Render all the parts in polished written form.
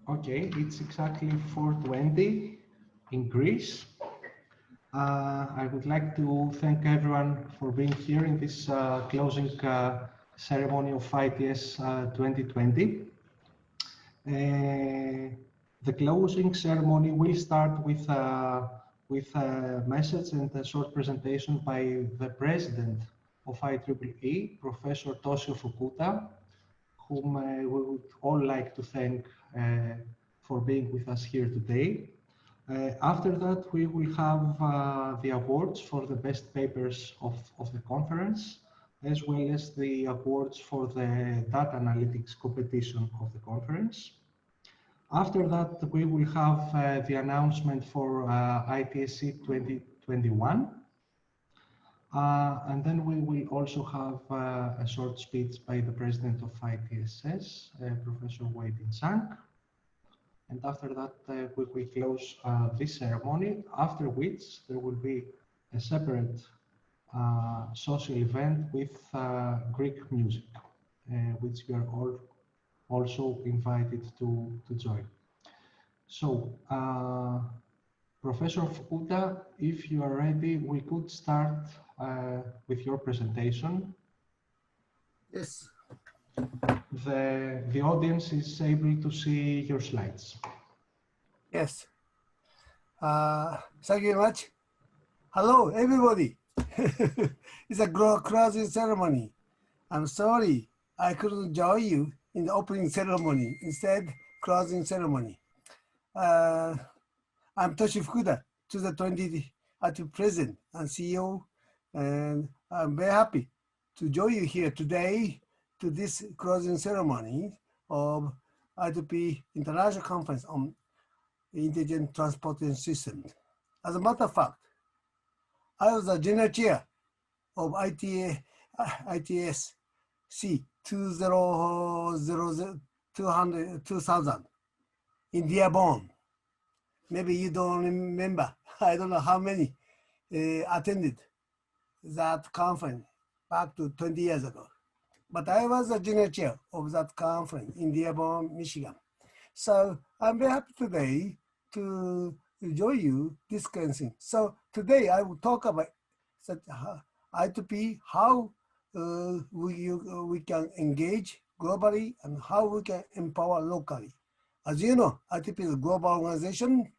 Okay, it's exactly 4:20 in Greece. I would like to thank everyone for being here in this closing ceremony of ITS 2020. The closing ceremony will start with a message and a short presentation by the president of IEEE, Professor Toshio Fukuda, whom we would all like to thank for being with us here today. After that, we will have the awards for the best papers of the conference, as well as the awards for the data analytics competition of the conference. After that, we will have the announcement for ITSC 2021. And then we will also have a short speech by the president of ITSS, Professor Wei-Bin Zhang. And after that, we will close this ceremony, after which there will be a separate social event with Greek music, which you are all also invited to join. So, Professor Fukuda, if you are ready, we could start with your presentation. Yes. The audience is able to see your slides. Yes. Thank you very much. Hello, everybody. It's a closing ceremony. I'm sorry I couldn't join you in the opening ceremony, instead closing ceremony. I'm Toshi Fukuda, 2020 President and CEO, and I'm very happy to join you here today to this closing ceremony of I2P International Conference on Intelligent Transportation Systems. As a matter of fact, I was the general chair of ITSC 2000 in Dearborn. Maybe you don't remember. I don't know how many attended that conference back to 20 years ago. But I was the general chair of that conference in Dearborn, Michigan. So I'm very happy today to join you discussing. So today I will talk about such I2P, how we can engage globally and how we can empower locally. As you know, I2P is a global organization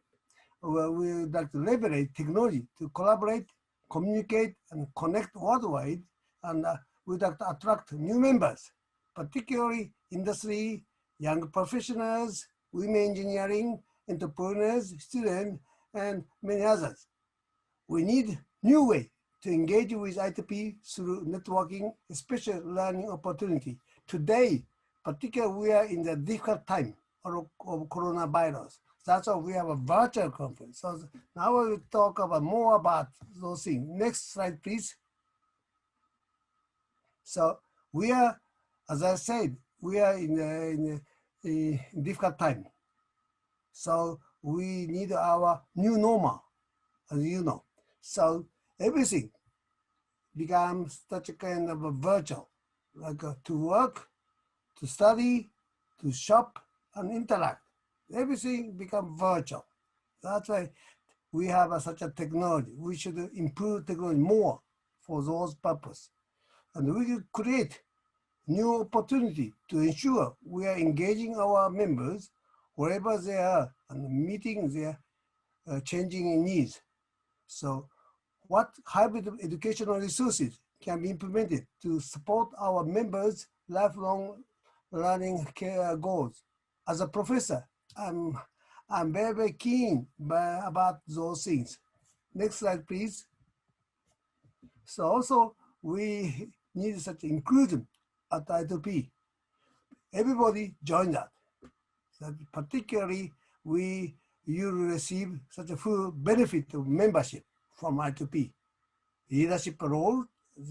where we would like to leverage technology to collaborate, communicate, and connect worldwide, and we'd like to attract new members, particularly industry, young professionals, women engineering, entrepreneurs, students, and many others. We need new way to engage with I2P through networking, especially learning opportunity. Today, particularly we are in the difficult time of coronavirus. That's why we have a virtual conference. So now we will talk about more about those things. Next slide, please. So we are, as I said, we are in a difficult time. So we need our new normal, as you know. So everything becomes such a kind of a virtual, like to work, to study, to shop, and interact. Everything becomes virtual. That's why we have such a technology. We should improve technology more for those purposes. And we will create new opportunity to ensure we are engaging our members wherever they are and meeting their changing needs. So what hybrid educational resources can be implemented to support our members' lifelong learning goals? As a professor, I'm very, very keen about those things. Next slide, please. So also, we need such inclusion at I2P. Everybody join that. So particularly, you will receive such a full benefit of membership from I2P. Leadership role,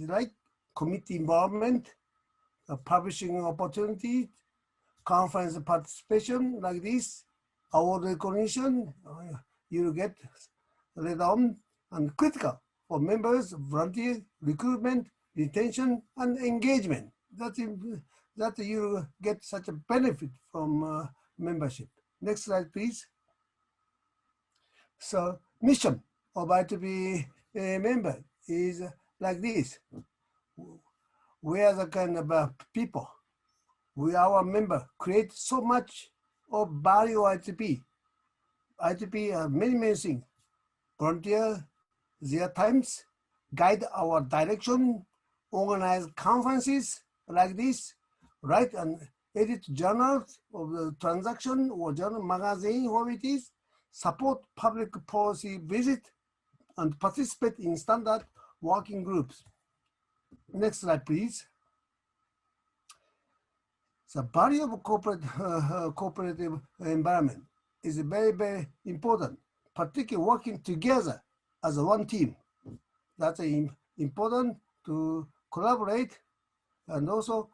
like committee involvement, publishing opportunity, conference participation like this, award recognition, you get later on, and critical for members, volunteer, recruitment, retention, and engagement. That you get such a benefit from membership. Next slide, please. So mission of IEEE member is like this. We are the kind of people. We, our member, create so much of value IEEE. IEEE are many things. Volunteer their times, guide our direction, organize conferences like this, write and edit journals of the transaction or journal magazine, whatever it is, support public policy visit, and participate in standard working groups. Next slide, please. The value of cooperative environment is very important, particularly working together as one team. That's important to collaborate, and also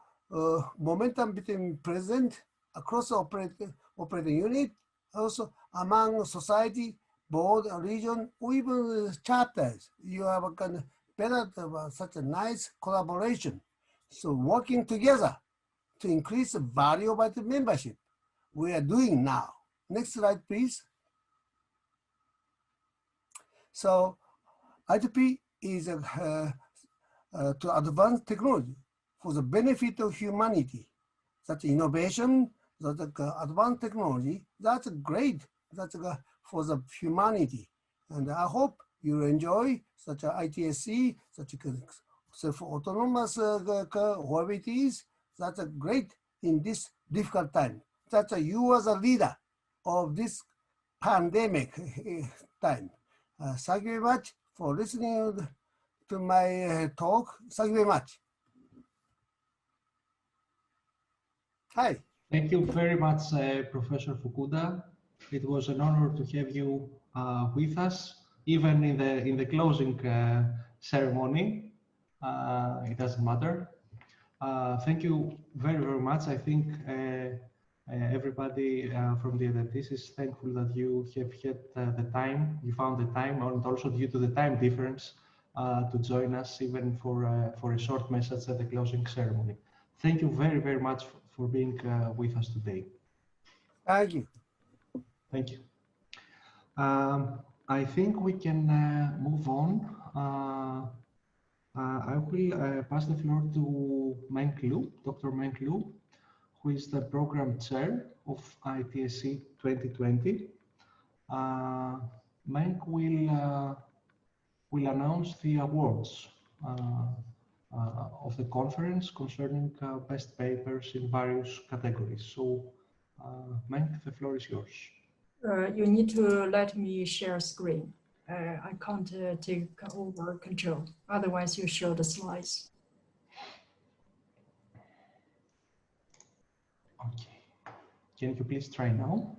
momentum between present across the operating unit, also among society, board, region, or even chapters. You have a kind of better such a nice collaboration. So working together to increase the value of the membership we are doing now. Next slide, please. So IEEE is to advance technology for the benefit of humanity. That's innovation, that's advanced technology. That's great. That's for the humanity. And I hope you enjoy such a ITSC, such a self-autonomous whatever it is. That's great in this difficult time. That's you as a leader of this pandemic time. Thank you very much for listening to my talk. Thank you very much. Hi. Thank you very much, Professor Fukuda. It was an honor to have you with us, even in the closing ceremony. It doesn't matter. Thank you very much. I think everybody from the attendees is thankful that you have had the time, you found the time, and also due to the time difference to join us even for a short message at the closing ceremony. Thank you very much for being with us today. Thank you. Thank you. I think we can move on. I will pass the floor to Meng Lu, Dr. Meng Lu, who is the program chair of ITSC 2020. Meng will announce the awards of the conference concerning best papers in various categories. So, Meng, the floor is yours. You need to let me share screen. I can't take over control. Otherwise, you show the slides. Okay. Can you please try now?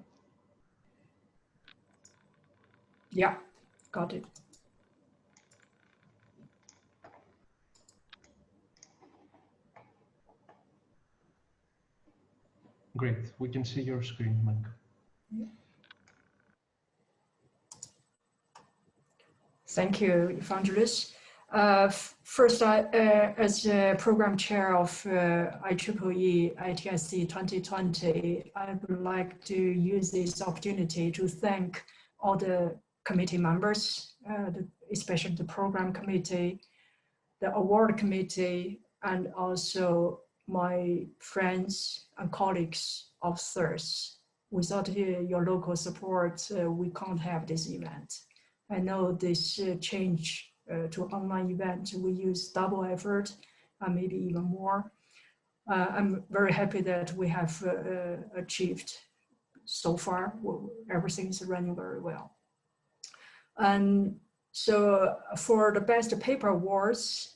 Yeah, got it. Great. We can see your screen, Meng. Yeah. Thank you, Evangelist. First, as program chair of IEEE ITSC 2020, I would like to use this opportunity to thank all the committee members, especially the program committee, the award committee, and also my friends and colleagues of CERS. Without your local support, we can't have this event. I know this change to online event, we use double effort, maybe even more. I'm very happy that we have achieved so far. Everything is running very well. And so for the best paper awards,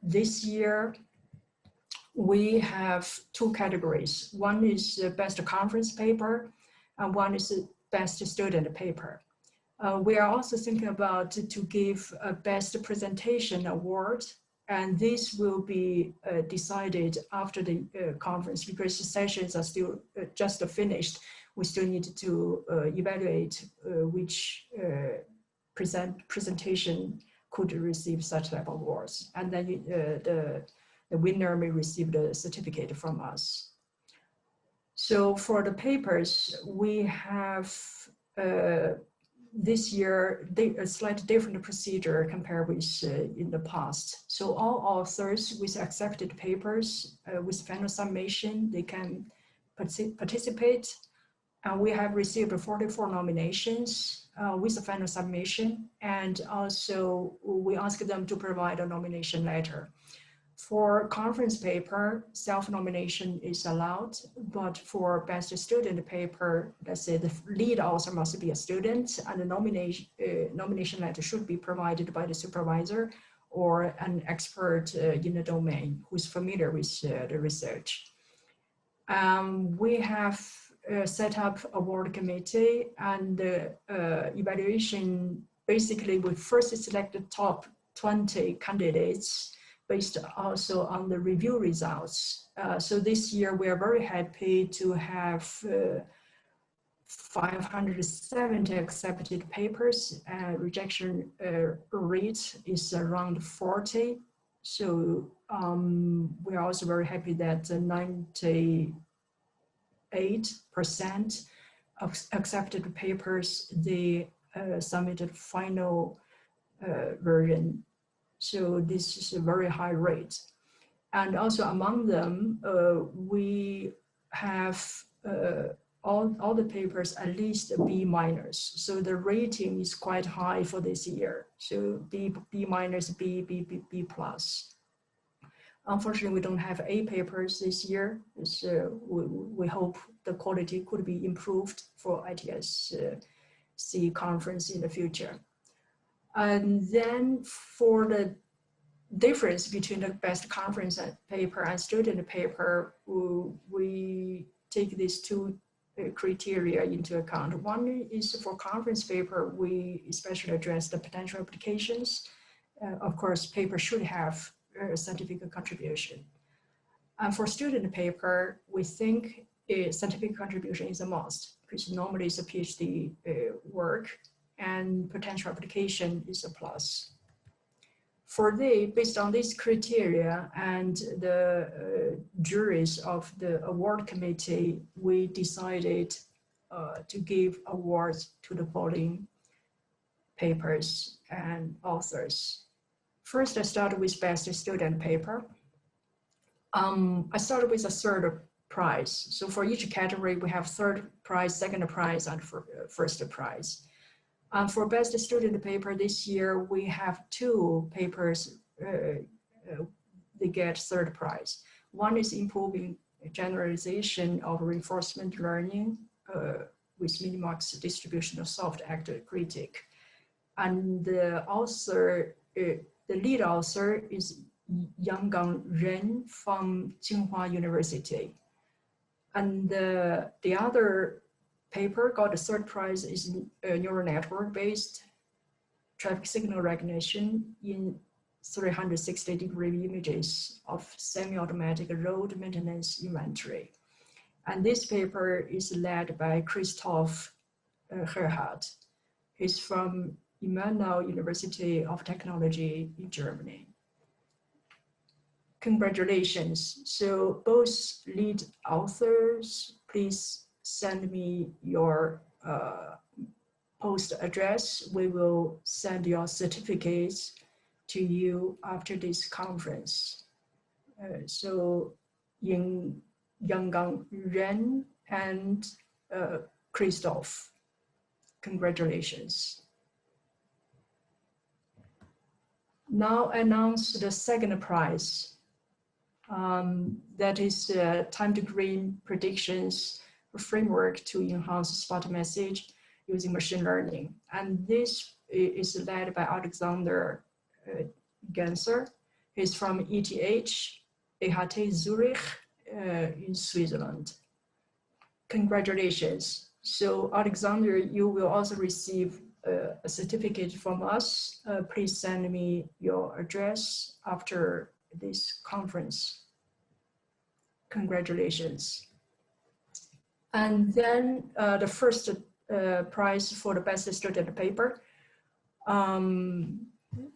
this year, we have two categories. One is the best conference paper, and one is the best student paper. We are also thinking about to give a best presentation award, and this will be decided after the conference because the sessions are still just finished. We still need to evaluate which presentation could receive such type of awards, and then the winner may receive the certificate from us. So for the papers, we have this year a slightly different procedure compared with in the past. So all authors with accepted papers with final submission, they can participate. And we have received 44 nominations with the final submission. And also we ask them to provide a nomination letter. For conference paper, self-nomination is allowed, but for best student paper, let's say the lead author must be a student, and the nomination letter should be provided by the supervisor or an expert in the domain who's familiar with the research. We have set up award committee, and evaluation, basically we first select the top 20 candidates based also on the review results. So this year we are very happy to have 570 accepted papers. Rejection rate is around 40. So we are also very happy that 98% of accepted papers, they submitted final version. So this is a very high rate. And also among them, we have all the papers at least B minus. So the rating is quite high for this year. So B minus, B plus. Unfortunately, we don't have A papers this year. So we hope the quality could be improved for ITSC conference in the future. And then for the difference between the best conference paper and student paper, we take these two criteria into account. One is for conference paper, we especially address the potential applications. Of course, paper should have a scientific contribution. And for student paper, we think a scientific contribution is a must, because normally it's a PhD work, and potential application is a plus. Based on these criteria and the juries of the award committee, we decided to give awards to the following papers and authors. First, I started with best student paper. I started with a third prize. So for each category, we have third prize, second prize, and first prize. For best student paper this year, we have two papers, they get third prize. One is improving generalization of reinforcement learning with Minimax distribution of soft actor critic. And the author, the lead author is Yanggang Ren from Tsinghua University. And the other paper got the third prize is neural network-based traffic signal recognition in 360-degree images of semi-automatic road maintenance inventory. And this paper is led by Christoph Gerhardt. He's from Immanuel University of Technology in Germany. Congratulations. So both lead authors, please send me your post address. We will send your certificates to you after this conference. So Yanggang Ren and Christoph, congratulations. Now announce the second prize. That is time to green predictions framework to enhance spot message using machine learning. And this is led by Alexander Ganser. He's from ETH Zurich in Switzerland. Congratulations. So Alexander, you will also receive a certificate from us. Please send me your address after this conference. Congratulations. And then the first prize for the best student paper.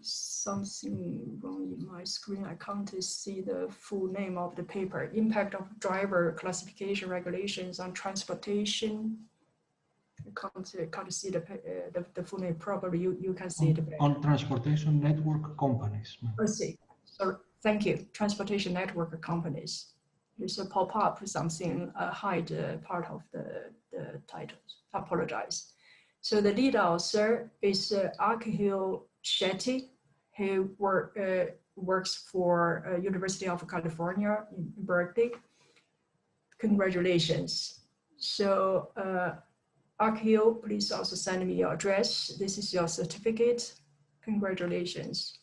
Something wrong in my screen. I can't see the full name of the paper. Impact of driver classification regulations on transportation. I can't see the full name. Probably you can see it. On transportation network companies. Let's see. So thank you. Transportation network companies. There's a pop-up something hide part of the titles. I apologize. So the lead author is Akhil Shetty, who works for University of California in Berkeley. Congratulations. So Akhil, please also send me your address. This is your certificate. Congratulations.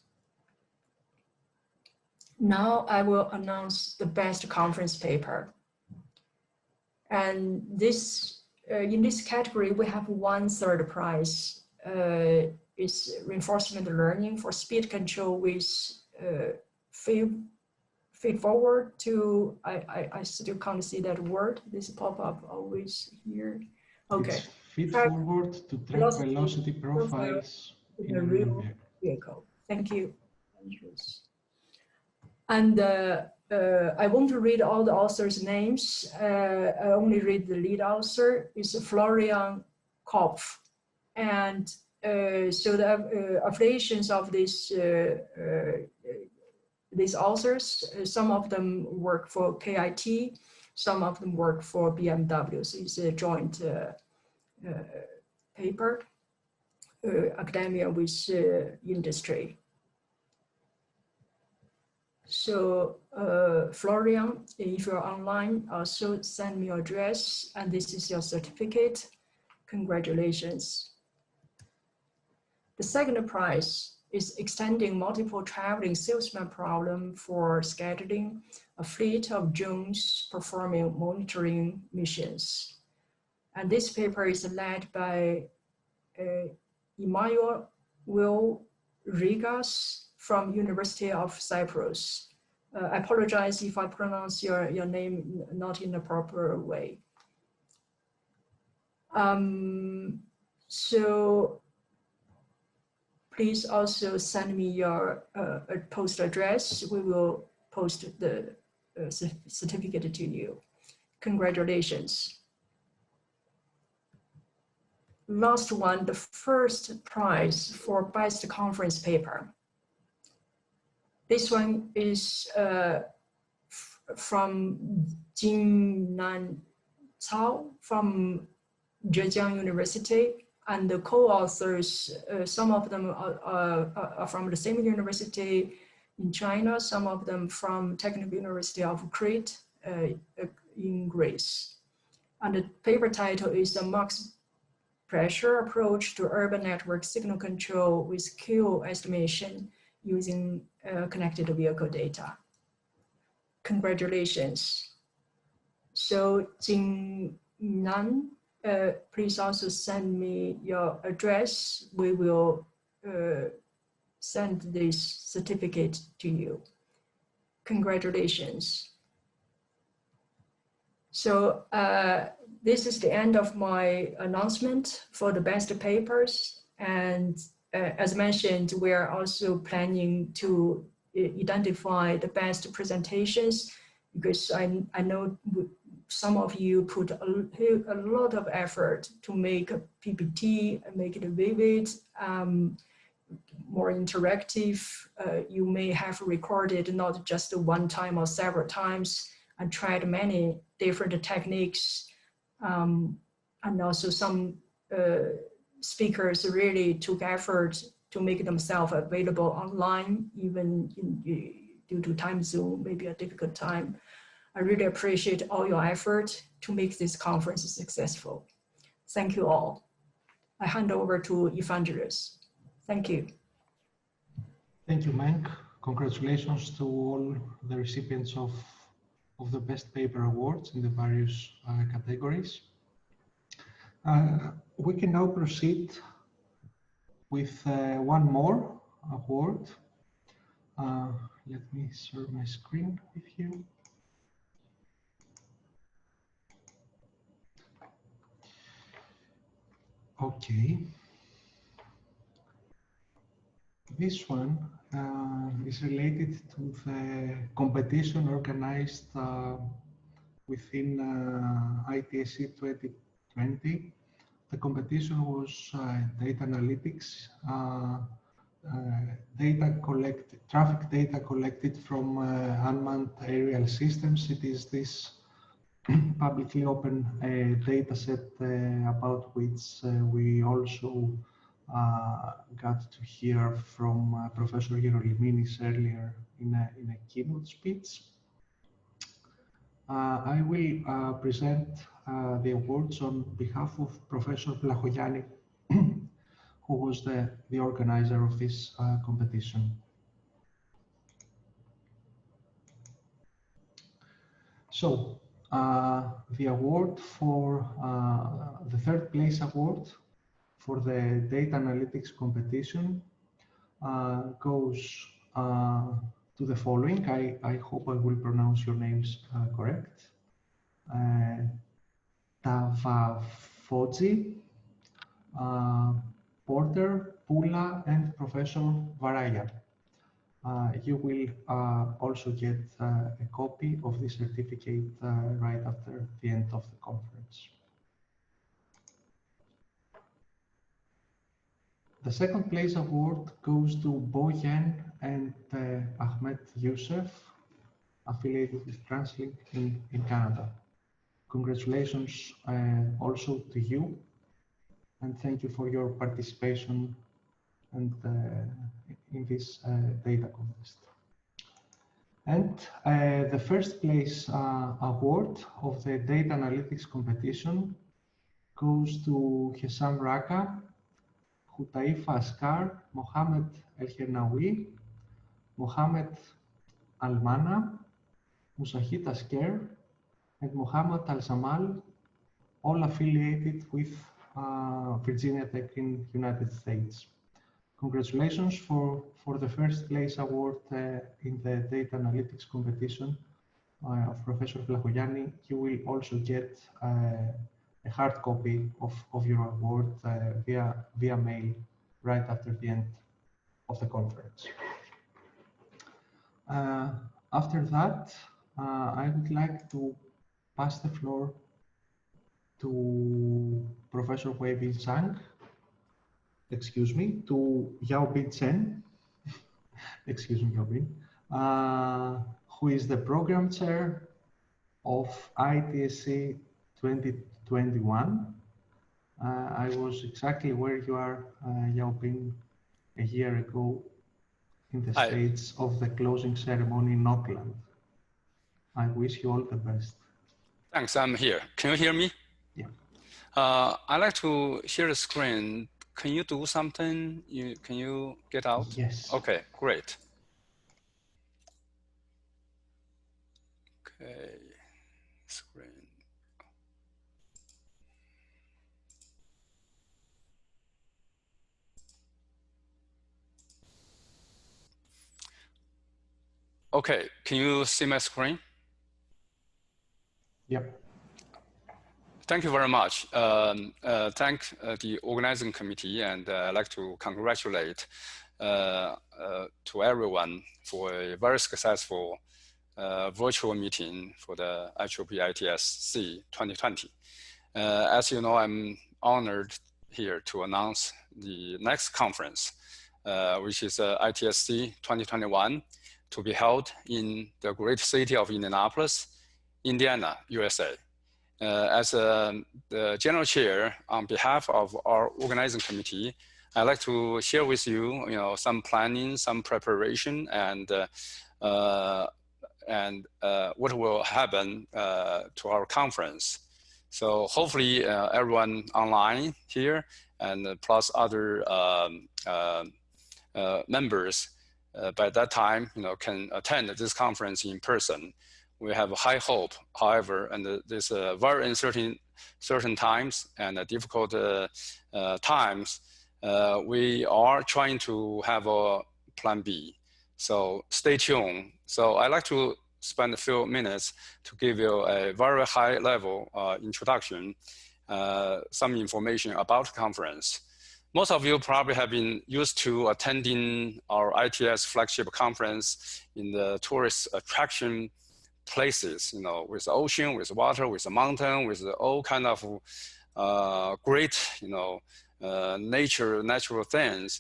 Now I will announce the best conference paper. And this, in this category, we have 1/3 prize. Is reinforcement learning for speed control with feed forward to, I still can't see that word. This pop-up always here. Okay. It's feed forward to track velocity profiles in a real vehicle. Thank you. And I won't read all the authors' names. I only read the lead author. It's Florian Kopf. And so the affiliations of these authors, some of them work for KIT, some of them work for BMW. So it's a joint paper, academia with industry. So Florian, if you're online, also send me your address, and this is your certificate. Congratulations. The second prize is extending multiple traveling salesman problem for scheduling a fleet of drones performing monitoring missions. And this paper is led by Emmanuel Rigas from University of Cyprus. I apologize if I pronounce your name not in the proper way. So please also send me your post address. We will post the certificate to you. Congratulations. Last one, the first prize for best conference paper. This one is from Jingnan Cao from Zhejiang University, and the co-authors, some of them are from the same university in China, some of them from Technical University of Crete in Greece. And the paper title is the max pressure approach to urban network signal control with Q estimation using connected vehicle data. Congratulations. So Jingnan, please also send me your address. We will send this certificate to you. Congratulations. So this is the end of my announcement for the best papers. And as mentioned, we are also planning to identify the best presentations, because I know some of you put a lot of effort to make a PPT, make it vivid, more interactive. You may have recorded not just one time or several times, and tried many different techniques. And also some speakers really took effort to make themselves available online, even due to time zone, maybe a difficult time. I really appreciate all your effort to make this conference successful. Thank you all. I hand over to Evangelist. Thank you. Thank you, Meng. Congratulations to all the recipients of the Best Paper Awards in the various categories. We can now proceed with one more award. Let me share my screen with you. Okay. This one is related to the competition organized within ITSC 2020. The competition was data analytics, traffic data collected from unmanned aerial systems. It is this publicly open data set about which we also got to hear from Professor Hieroliminis earlier in a keynote speech. I will present the awards on behalf of Professor Vlachogianni, who was the organizer of this competition. So, the award for the third place award for the data analytics competition goes to the following. I hope I will pronounce your names correct. Tavafoji, Porter, Pula, and Professor Varaya. You will also get a copy of the certificate right after the end of the conference. The second place award goes to Boyan and Ahmed Youssef, affiliated with TransLink in Canada. Congratulations also to you, and thank you for your participation and in this data contest. And the first place award of the data analytics competition goes to Hessam Raka, Hutaifa Askar, Mohamed El Hernaoui, Mohamed Almana, Musahit Asker, and Mohamed Al Samal, all affiliated with Virginia Tech in United States. Congratulations for the first place award in the data analytics competition of Professor Vlachogianni. You will also get a hard copy of your award via mail right after the end of the conference. After that, I would like to pass the floor to Professor Wei-Bin Zhang, to Yaobin Chen, Yaobin, who is the program chair of ITSC 2021. I was exactly where you are, Yaobin, a year ago in the stage of the closing ceremony in Auckland. I wish you all the best. Thanks, I'm here. Can you hear me? Yeah. I'd like to share the screen. Can you do something? Can you get out? Yes. Okay, great. Okay, screen. Okay, can you see my screen? Yep. Thank you very much. Thank the organizing committee, and I'd like to congratulate to everyone for a very successful virtual meeting for the IEEE ITSC 2020. As you know, I'm honored here to announce the next conference, which is ITSC 2021, to be held in the great city of Indianapolis, Indiana, USA. As the general chair, on behalf of our organizing committee, I'd like to share with you, some planning, some preparation, and what will happen to our conference. So hopefully everyone online here and plus other members by that time, can attend this conference in person. We have high hope, however, and this very uncertain times and difficult times, we are trying to have a plan B. So stay tuned. So I'd like to spend a few minutes to give you a very high level introduction, some information about the conference. most of you probably have been used to attending our ITS flagship conference in the tourist attraction places, you know, with the ocean, with water, with the mountain, with all kind of great, you know, natural things.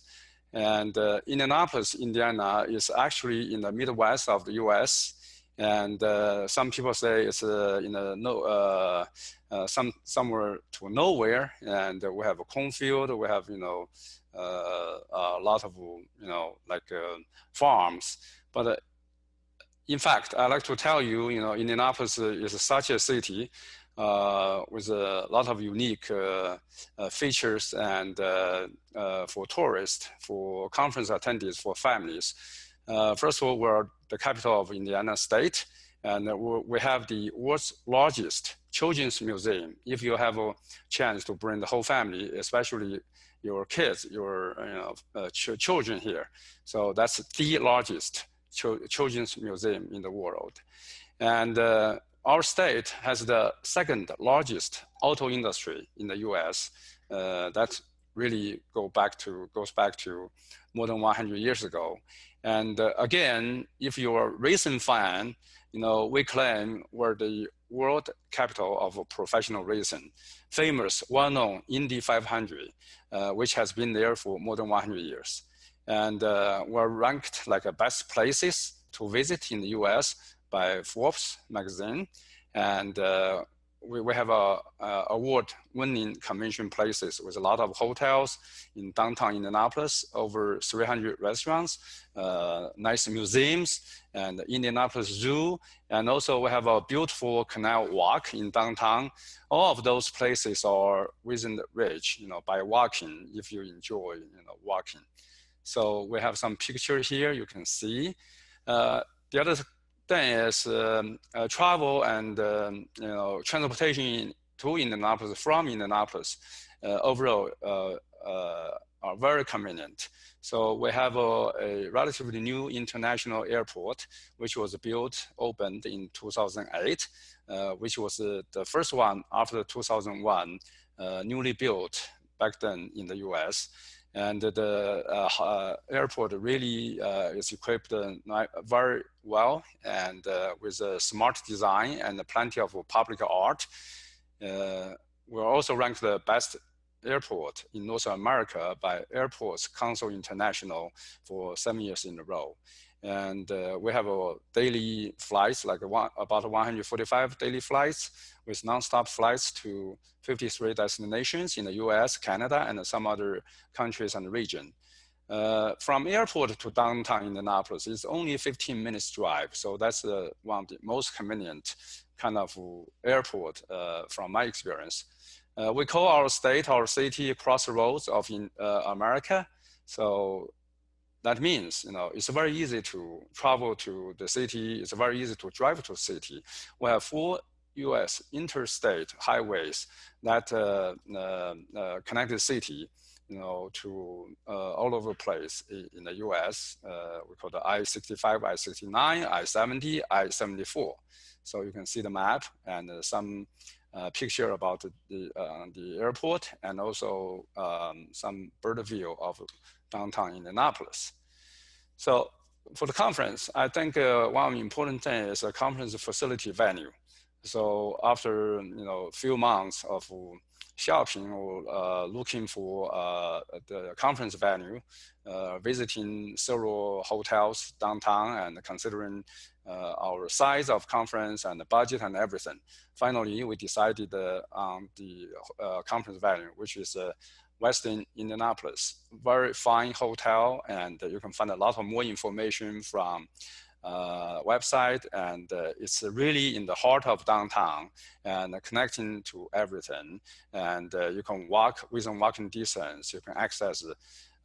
And Indianapolis, Indiana is actually in the Midwest of the US. And some people say it's somewhere to nowhere. And we have a cornfield, we have, you know, a lot of, you know, like farms. But in fact, I like to tell you, you know, Indianapolis is such a city with a lot of unique features and for tourists, for conference attendees, for families. First of all, we're the capital of Indiana State, and we have the world's largest children's museum. If you have a chance to bring the whole family, especially your kids, your children here, so that's the largest children's museum in the world. And our state has the second largest auto industry in the US. That really goes back to more than 100 years ago. And again, if you're a racing fan, you know, we claim we're the world capital of professional racing, famous, well-known Indy 500, which has been there for more than 100 years. And we're ranked like best places to visit in the US by Forbes magazine. And we have award-winning convention places with a lot of hotels in downtown Indianapolis, over 300 restaurants, nice museums, and Indianapolis Zoo. And also we have a beautiful canal walk in downtown. All of those places are within the reach, you know, by walking, if you enjoy, you know, walking. So we have some pictures here you can see. The other thing is travel and you know, transportation to Indianapolis from Indianapolis overall are very convenient. So we have a relatively new international airport, which was opened in 2008, which was the first one after 2001, newly built back then in the US. And the airport really is equipped very well and with a smart design and plenty of public art. We're also ranked the best airport in North America by Airports Council International for 7 years in a row. And we have daily flights, like about 145 daily flights with nonstop flights to 53 destinations in the US, Canada, and some other countries and region. From airport to downtown Indianapolis is only a 15 minutes drive. So that's one of the most convenient kind of airport from my experience. We call our state, our city, crossroads of America. So that means, you know, it's very easy to travel to the city. It's very easy to drive to the city. We have 4 US interstate highways that connect the city, you know, to all over the place in the US. We call the I-65, I-69, I-70, I-74. So you can see the map and some picture about the airport, and also some bird view of downtown Indianapolis. So for the conference, I think one important thing is a conference facility venue. So after, you know, a few months of shopping or looking for the conference venue, visiting several hotels downtown and considering our size of conference and the budget and everything, finally we decided on the conference venue, which is Westin Indianapolis. Very fine hotel, and you can find a lot of more information from website, and it's really in the heart of downtown and connecting to everything. And you can walk within walking distance. You can access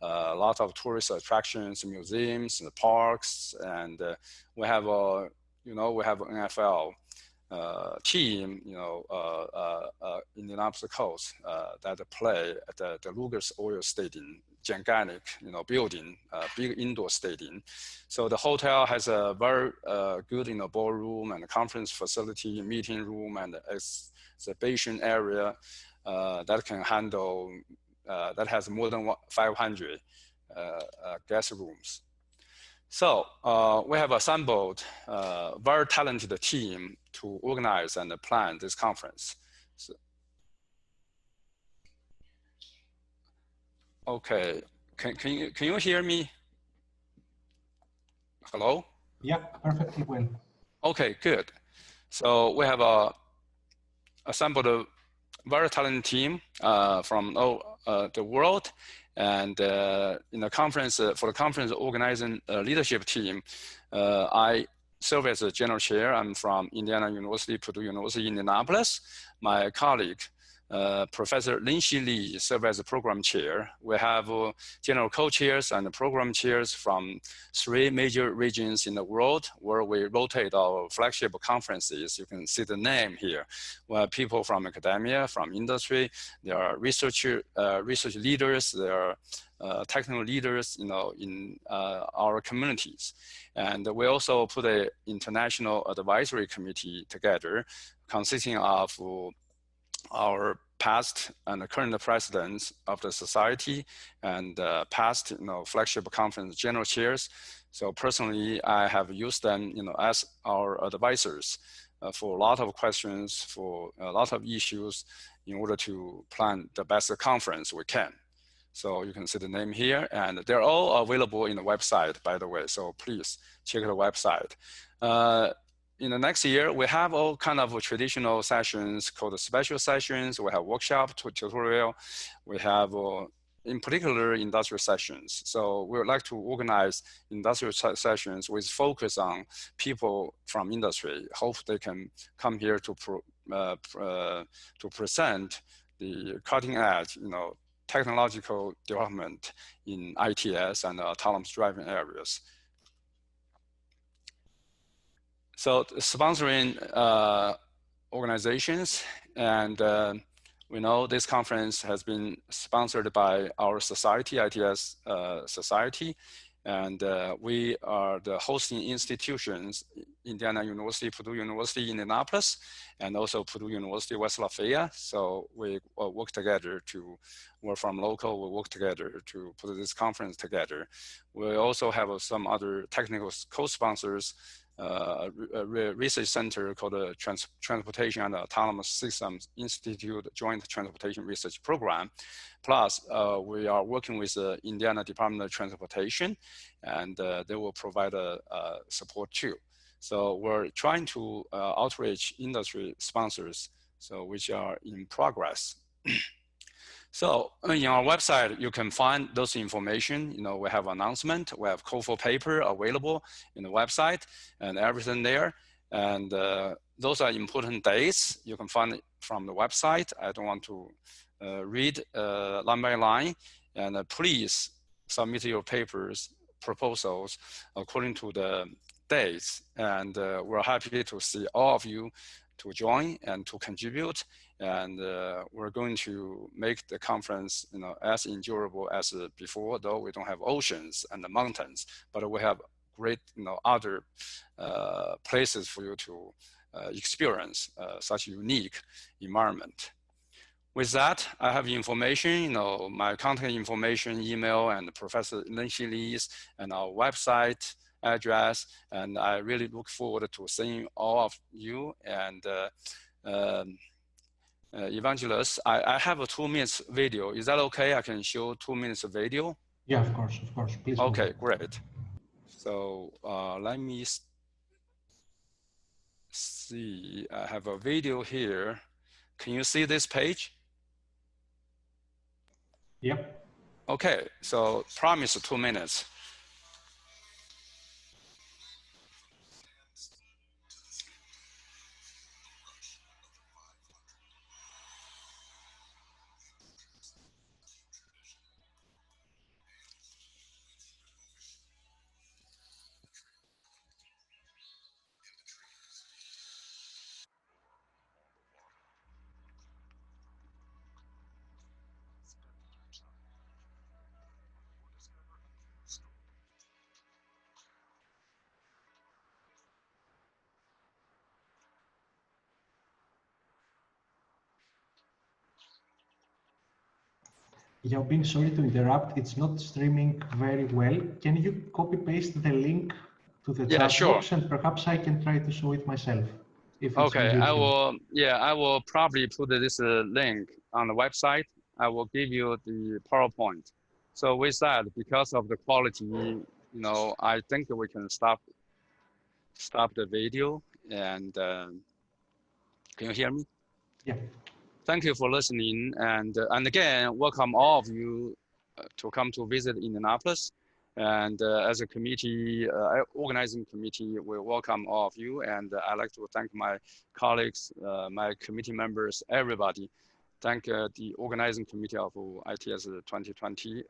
a lot of tourist attractions, museums, and parks, and we have you know, we have an NFL team, you know, Indianapolis Colts that play at the Lucas Oil Stadium, gigantic, you know, building, big indoor stadium. So the hotel has a very good, you know, ballroom and conference facility, meeting room, and exhibition area that can handle that has more than 500 guest rooms. So we have assembled a very talented team to organize and plan this conference. So, okay, can you hear me? Hello? Yeah, perfectly well. Okay, good. So we have assembled a very talented team from all the world. And in the conference, for the conference organizing leadership team, I serve as a general chair. I'm from Indiana University, Purdue University, Indianapolis. My colleague, Professor Lin-Xi Li, serves as a program chair. We have general co-chairs and program chairs from 3 major regions in the world where we rotate our flagship conferences. You can see the name here. We have people from academia, from industry. There are research leaders. There are technical leaders, in our communities. And we also put an international advisory committee together, consisting of our past and current presidents of the society and past flagship conference general chairs. So personally, I have used them as our advisors for a lot of questions, for a lot of issues in order to plan the best conference we can. So you can see the name here, and they're all available in the website, by the way. So please check the website. In the next year, we have all kind of traditional sessions called special sessions. We have workshop, tutorial. We have, in particular, industrial sessions. So we would like to organize industrial sessions with focus on people from industry. Hope they can come here to present the cutting edge, technological development in ITS and autonomous driving areas. So sponsoring organizations, and we know this conference has been sponsored by our society, ITS Society, and we are the hosting institutions, Indiana University, Purdue University, Indianapolis, and also Purdue University, West Lafayette. So we work together to, we're from local, we work together to put this conference together. We also have some other technical co-sponsors, a research center called the Transportation and Autonomous Systems Institute Joint Transportation Research Program. Plus, we are working with the Indiana Department of Transportation, and they will provide support too. So we're trying to outreach industry sponsors, so which are in progress. So in our website, you can find those information. We have announcement, we have call for paper available in the website and everything there. And those are important dates. You can find it from the website. I don't want to read line by line. And please submit your papers, proposals according to the dates. And we're happy to see all of you to join and to contribute. And we're going to make the conference, as enjoyable as before, though we don't have oceans and the mountains, but we have great, other places for you to experience such unique environment. With that, I have information, my contact information, email, and Professor Lin-Xi Li's, and our website address. And I really look forward to seeing all of you. And Evangelist, I have a 2 minutes video. Is that okay? I can show 2 minutes of video? Yeah, of course, please. Okay, great. So let me see, I have a video here. Can you see this page? Yep. Okay, so promise 2 minutes. Yaobin, sorry to interrupt. It's not streaming very well. Can you copy paste the link to the Yeah, chat sure. box, and perhaps I can try to show it myself if it's Okay, good I with you. will. Yeah, I will probably put this link on the website. I will give you the PowerPoint. So with that, because of the quality, you know, I think we can stop the video. And can you hear me? Yeah. Thank you for listening, and again, welcome all of you to come to visit Indianapolis. And as a committee, organizing committee, we welcome all of you. And I'd like to thank my colleagues, my committee members, everybody. Thank the organizing committee of ITS 2020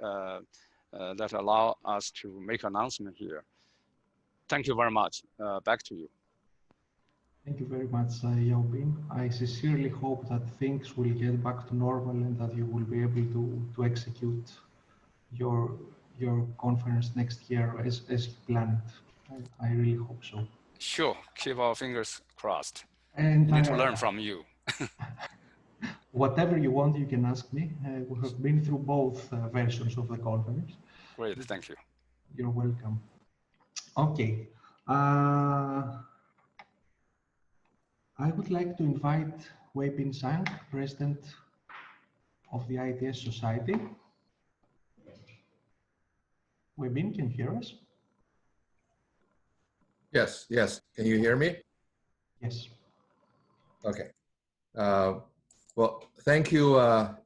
that allow us to make announcement here. Thank you very much. Back to you. Thank you very much, Yaobin. I sincerely hope that things will get back to normal and that you will be able to execute your conference next year as you planned. I really hope so. Sure, keep our fingers crossed. And We need to learn from you. Whatever you want, you can ask me. We have been through both versions of the conference. Great, thank you. You're welcome. Okay. I would like to invite Wei-Bin Zhang, President of the ITS Society. Wei-Bin, can you hear us? Yes, yes. Can you hear me? Yes. Okay. Well, thank you,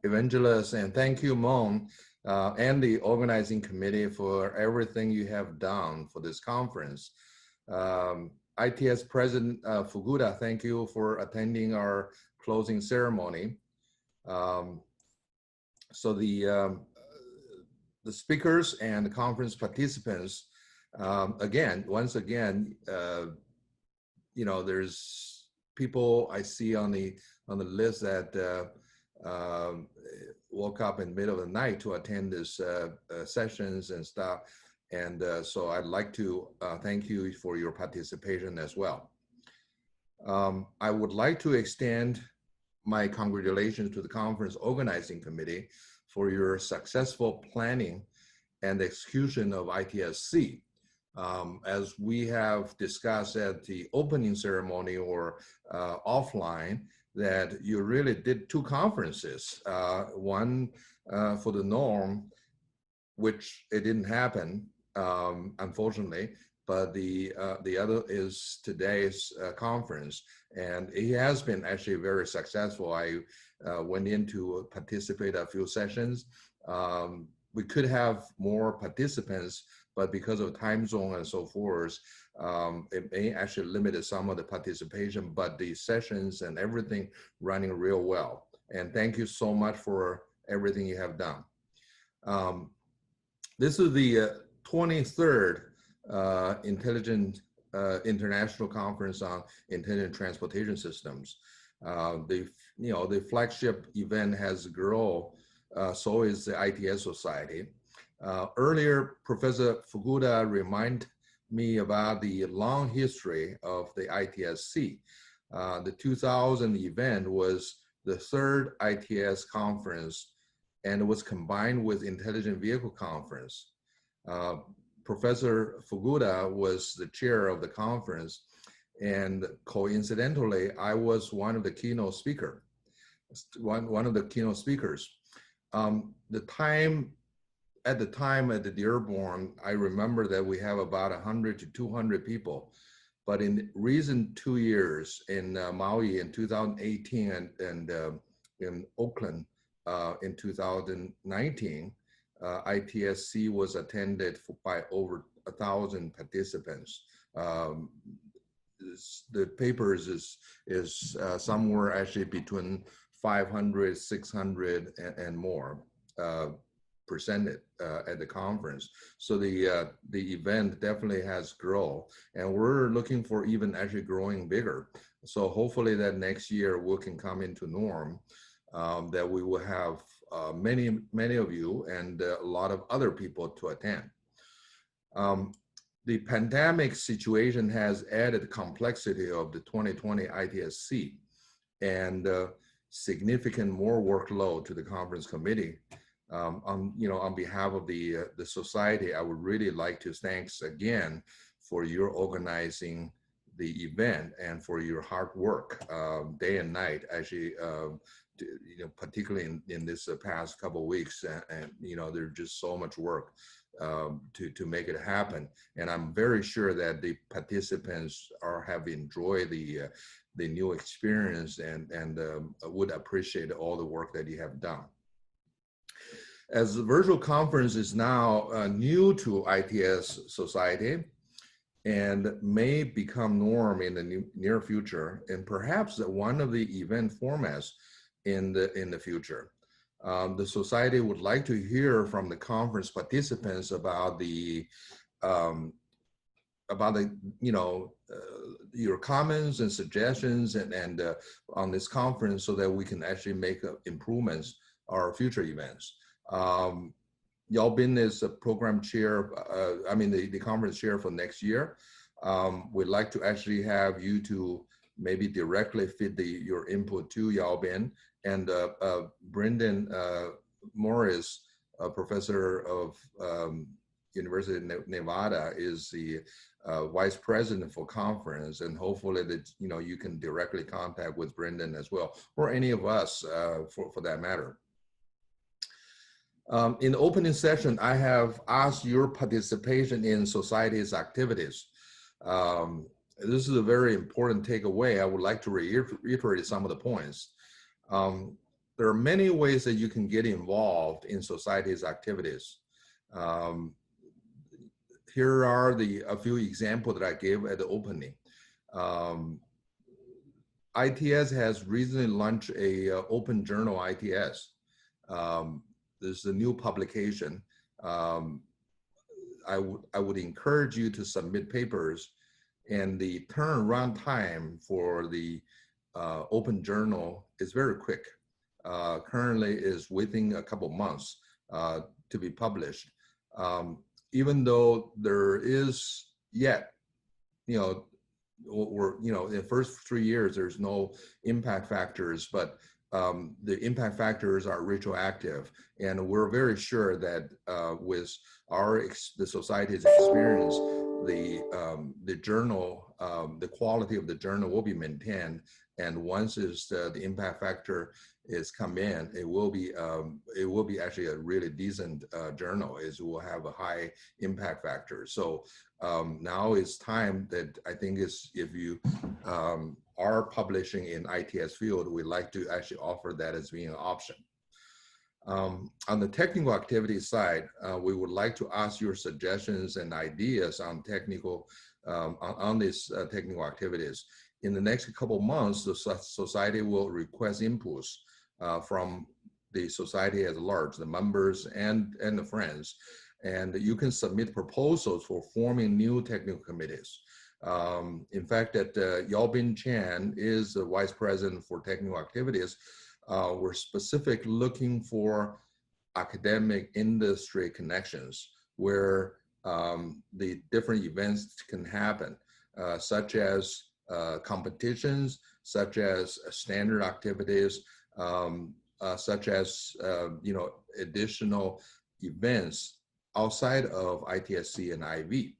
Evangelist, and thank you, Mon, and the organizing committee for everything you have done for this conference. ITS President Fukuda, thank you for attending our closing ceremony. So the speakers and the conference participants, once again, you know, there's people I see on the list that woke up in the middle of the night to attend this sessions and stuff. And so I'd like to thank you for your participation as well. I would like to extend my congratulations to the conference organizing committee for your successful planning and execution of ITSC. As we have discussed at the opening ceremony or offline, that you really did two conferences, one for the norm, which it didn't happen, unfortunately, but the other is today's conference, and it has been actually very successful. I went in to participate a few sessions. We could have more participants, but because of time zone and so forth, it may actually limit some of the participation, but the sessions and everything running real well. And thank you so much for everything you have done. This is the 23rd Intelligent International Conference on Intelligent Transportation Systems. The flagship event has grown, so is the ITS Society. Earlier, Professor Fukuda reminded me about the long history of the ITSC. The 2000 event was the third ITS conference, and it was combined with Intelligent Vehicle Conference. Professor Fukuda was the chair of the conference, and coincidentally, I was one of the keynote speakers. At the time at the Dearborn, I remember that we have about 100 to 200 people. But in recent 2 years in Maui in 2018 and in Oakland in 2019, ITSC was attended by over 1,000 participants. The papers is somewhere actually between 500, 600 and more presented at the conference. So the event definitely has grown, and we're looking for even actually growing bigger. So hopefully that next year we can come into norm, that we will have many of you and a lot of other people to attend. The pandemic situation has added complexity of the 2020 ITSC and significant more workload to the conference committee. On behalf of the society, I would really like to thanks again for your organizing the event and for your hard work day and night, actually, particularly in this past couple of weeks, and there's just so much work to make it happen. And I'm very sure that the participants have enjoyed the new experience and would appreciate all the work that you have done. As the virtual conference is now new to ITS society and may become norm in the near future, and perhaps one of the event formats in the future, the society would like to hear from the conference participants about your comments and suggestions and on this conference, so that we can actually make improvements our future events. Yao-Bin is a program chair, the conference chair for next year. We'd like to actually have you to maybe directly feed your input to Yao-Bin, and Brendan Morris, a professor of University of Nevada, is the vice president for conference, and hopefully that you can directly contact with Brendan as well, or any of us for that matter. In the opening session, I have asked your participation in society's activities. This is a very important takeaway. I would like to reiterate some of the points. There are many ways that you can get involved in society's activities. Here are a few examples that I gave at the opening. ITS has recently launched a open journal ITS. This is a new publication. I would encourage you to submit papers, and the turnaround time for the open journal is very quick. Currently is within a couple months to be published. Even though there is yet, in the first 3 years, there's no impact factors, but the impact factors are retroactive, and we're very sure that with the society's experience, the journal, the quality of the journal will be maintained, and once the impact factor is come in, it will be actually a really decent journal. It will have a high impact factor. So now it's time that I think if you are publishing in ITS field, we'd like to actually offer that as being an option. On the technical activity side, we would like to ask your suggestions and ideas on on these technical activities. In the next couple of months, the society will request inputs from the society at large, the members and the friends, and you can submit proposals for forming new technical committees. In fact, that Yao-Bin Chan is the vice president for technical activities. We're specifically looking for academic industry connections where the different events can happen, such as competitions, such as standard activities, such as additional events outside of ITSC and IV.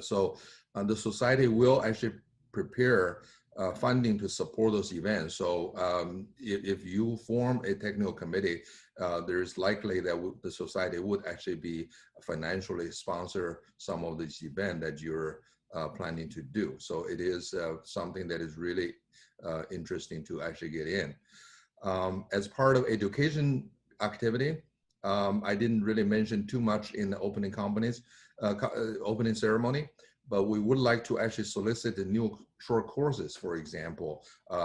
So the society will actually prepare funding to support those events. So if you form a technical committee, there's likely that the society would actually be financially sponsor some of these events that you're planning to do. So it is something that is really interesting to actually get in. As part of education activity, I didn't really mention too much in the opening opening ceremony, but we would like to actually solicit the new short courses, for example,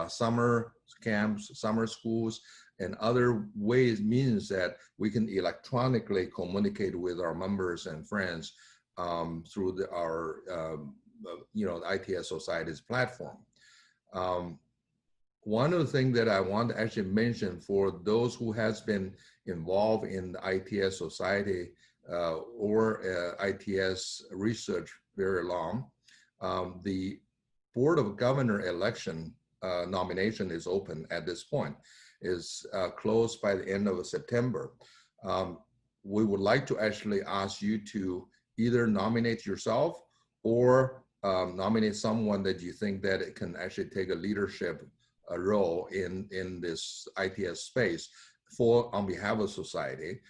summer camps, summer schools, and other means that we can electronically communicate with our members and friends through our ITS Society's platform. One of the things that I want to actually mention for those who has been involved in the ITS Society or ITS research very long, the Board of Governor election nomination is open at this point. is closed by the end of September. We would like to actually ask you to either nominate yourself or nominate someone that you think that it can actually take a leadership role in this ITS space on behalf of society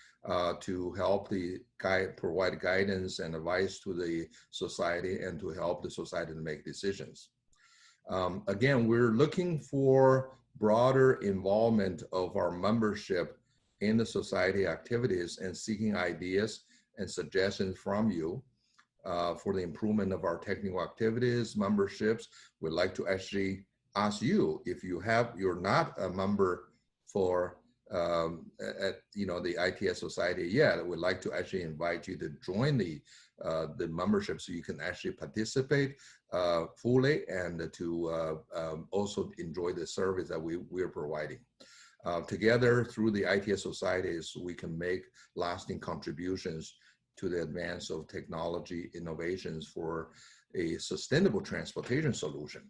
to help provide guidance and advice to the society and to help the society to make decisions. Again, we're looking for broader involvement of our membership in the society activities and seeking ideas and suggestions from you for the improvement of our technical activities, memberships. We'd like to actually ask you, if you're not a member for the ITS society yet, we'd like to actually invite you to join the membership so you can actually participate fully and to also enjoy the service that we're providing. Together through the ITS societies, we can make lasting contributions to the advance of technology innovations for a sustainable transportation solution.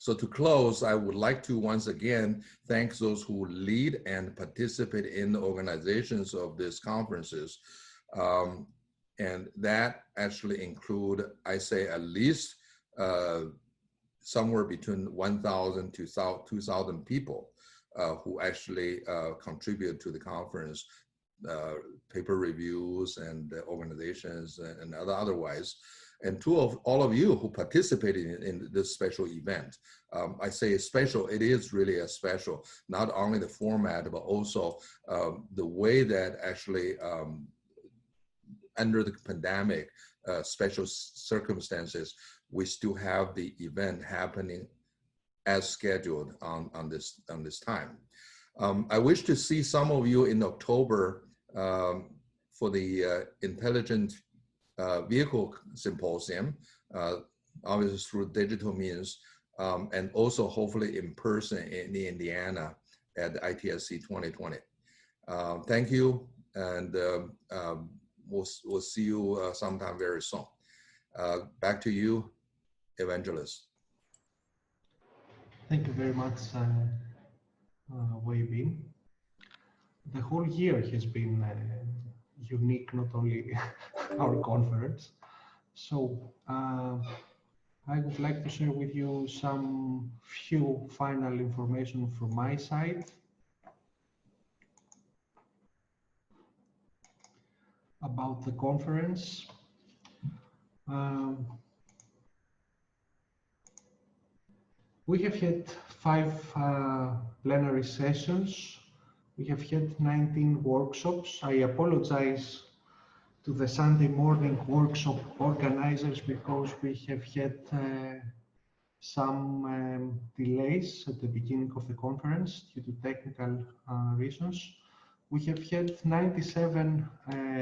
So to close, I would like to once again thank those who lead and participate in the organizations of these conferences. And that actually include, I say, at least somewhere between 1,000 to 2,000 people who actually contribute to the conference, paper reviews and organizations and otherwise. And to all of you who participated in this special event. I say special, it is really a special, not only the format, but also the way that actually under the pandemic, special circumstances, we still have the event happening as scheduled on this time. I wish to see some of you in October for the Intelligent Vehicle Symposium, obviously through digital means, and also hopefully in person in Indiana at the ITSC 2020. Thank you, and we'll see you sometime very soon. Back to you, Evangelist. Thank you very much, Wei Bin. The whole year has been unique, not only our conference. So I would like to share with you some few final information from my side. About the conference. We have had 5 plenary sessions. We have had 19 workshops. I apologize to the Sunday morning workshop organizers because we have had some delays at the beginning of the conference due to technical reasons. We have had 97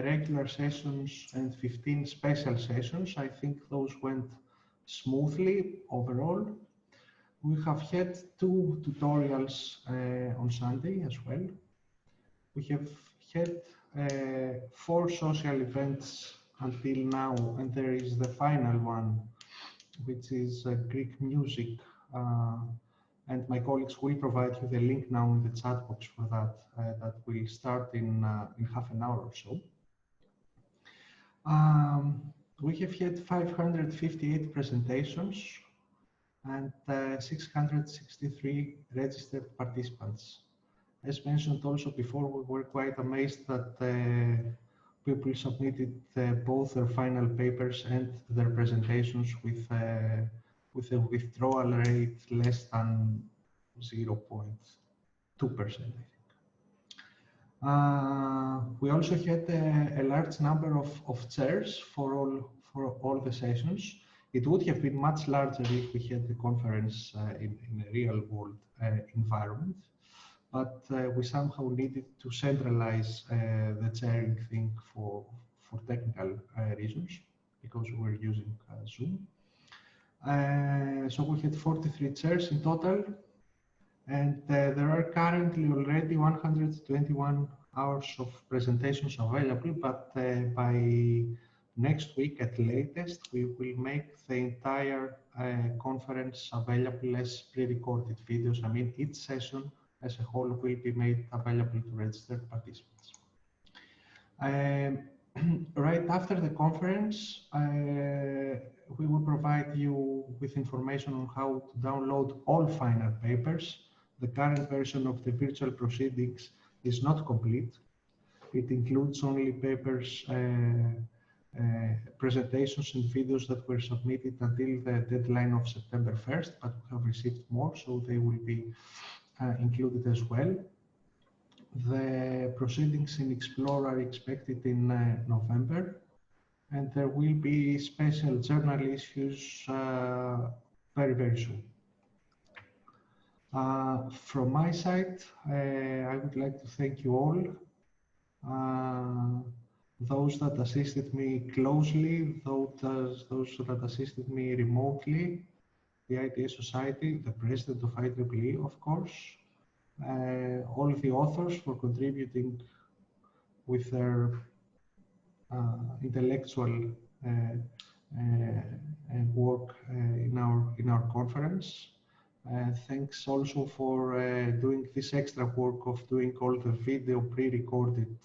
regular sessions and 15 special sessions. I think those went smoothly overall. We have had 2 tutorials on Sunday as well. We have had 4 social events until now, and there is the final one, which is Greek music. And my colleagues will provide you the link now in the chat box for that. That will start in half an hour or so. We have had 558 presentations and 663 registered participants. As mentioned also before, we were quite amazed that people submitted both their final papers and their presentations with a withdrawal rate less than 0.2%, I think. We also had a large number of chairs for all the sessions. It would have been much larger if we had the conference in a real world environment, but we somehow needed to centralize the chairing thing for technical reasons, because we were using Zoom. So we had 43 chairs in total, and there are currently already 121 hours of presentations available, but by next week at latest, we will make the entire conference available as pre-recorded videos. I mean, each session as a whole will be made available to registered participants. Right after the conference, we will provide you with information on how to download all final papers. The current version of the virtual proceedings is not complete. It includes only papers, presentations and videos that were submitted until the deadline of September 1st, but we have received more, so they will be included as well. The proceedings in Explore are expected in November, and there will be special journal issues very, very soon. From my side, I would like to thank you all. Those that assisted me closely, those that assisted me remotely, the ITA Society, the president of IEEE, of course, all the authors for contributing with their intellectual work in our conference. Thanks also for doing this extra work of doing all the video pre-recorded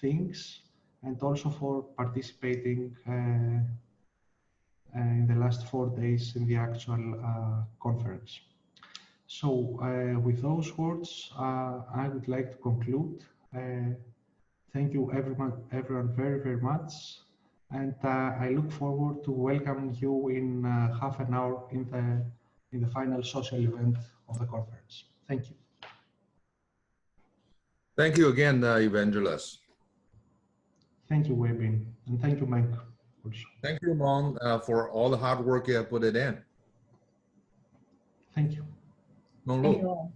things, and also for participating in the last 4 days in the actual conference. So with those words, I would like to conclude. Thank you everyone very, very much. And I look forward to welcoming you in half an hour in the final social event of the conference. Thank you. Thank you again, Evangelist. Thank you, Webin, and thank you, Mike. Also. Thank you, Mon, for all the hard work you have put it in. Thank you. Mon Thank you all.